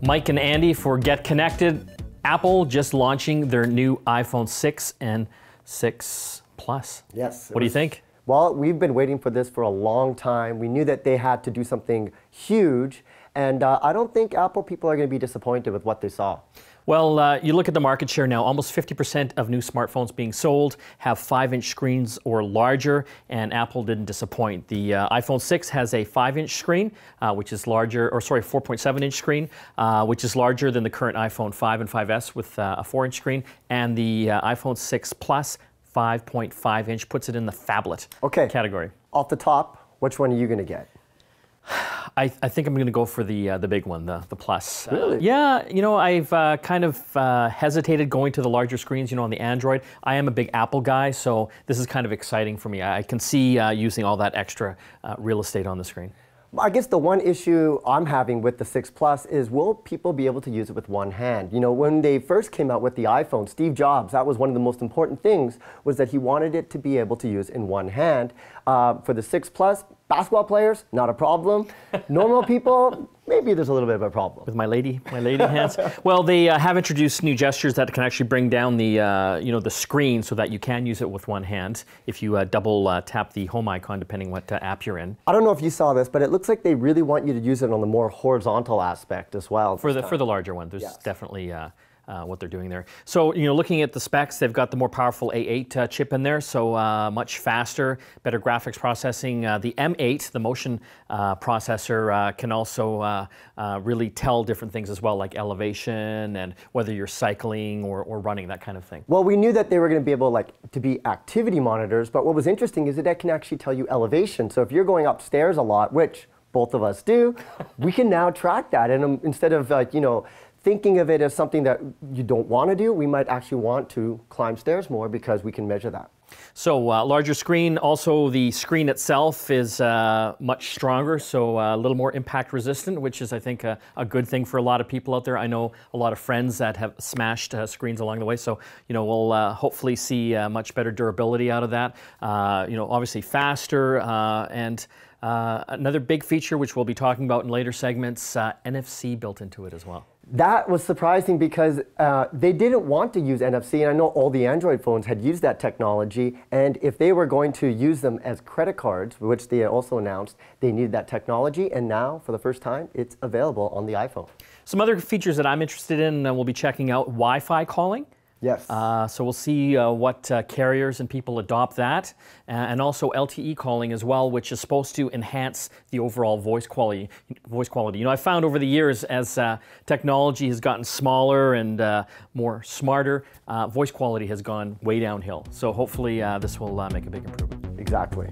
Mike and Andy for Get Connected. Apple just launching their new iPhone 6 and 6 Plus. Yes. What do you think? Well, we've been waiting for this for a long time. We knew that they had to do something huge, and I don't think Apple people are going to be disappointed with what they saw. Well, you look at the market share now, almost 50% of new smartphones being sold have 5-inch screens or larger, and Apple didn't disappoint. The iPhone 6 has a 5-inch screen, which is larger, or sorry, 4.7-inch screen, which is larger than the current iPhone 5 and 5S with a 4-inch screen, and the iPhone 6 Plus 5.5-inch puts it in the phablet category. Off the top, which one are you going to get? I think I'm going to go for the big one, the Plus. Really? Yeah, you know, I've kind of hesitated going to the larger screens, you know, on the Android. I am a big Apple guy, so this is kind of exciting for me. I can see using all that extra real estate on the screen. I guess the one issue I'm having with the 6 Plus is, will people be able to use it with one hand? You know, when they first came out with the iPhone, Steve Jobs, that was one of the most important things, was that he wanted it to be able to use in one hand. For the 6 Plus, basketball players, not a problem. Normal people, maybe there's a little bit of a problem. With my lady hands. Well, they have introduced new gestures that can actually bring down the you know, the screen so that you can use it with one hand if you double tap the home icon, depending what app you're in. I don't know if you saw this, but it looks like they really want you to use it on the more horizontal aspect as well. For the larger one, there's definitely what they're doing there. So, you know, looking at the specs, they've got the more powerful A8 chip in there, so much faster, better graphics processing. The M8, the motion processor, can also really tell different things as well, like elevation and whether you're cycling or running, that kind of thing. Well, we knew that they were going to be able to be activity monitors, but what was interesting is that it can actually tell you elevation. So if you're going upstairs a lot, which both of us do, we can now track that. And instead of, you know, thinking of it as something that you don't want to do, we might actually want to climb stairs more because we can measure that. So larger screen, also the screen itself is much stronger, so a little more impact resistant, which is, I think, a good thing for a lot of people out there. I know a lot of friends that have smashed screens along the way, so, you know, we'll hopefully see much better durability out of that. You know, obviously faster, and another big feature, which we'll be talking about in later segments, NFC built into it as well. That was surprising because they didn't want to use NFC, and I know all the Android phones had used that technology, and if they were going to use them as credit cards, which they also announced, they needed that technology, and now, for the first time, it's available on the iPhone. Some other features that I'm interested in, we'll be checking out Wi-Fi calling. Yes. So we'll see what carriers and people adopt that, and also LTE calling as well, which is supposed to enhance the overall voice quality. You know, I found over the years, as technology has gotten smaller and more smarter, voice quality has gone way downhill. So hopefully this will make a big improvement. Exactly.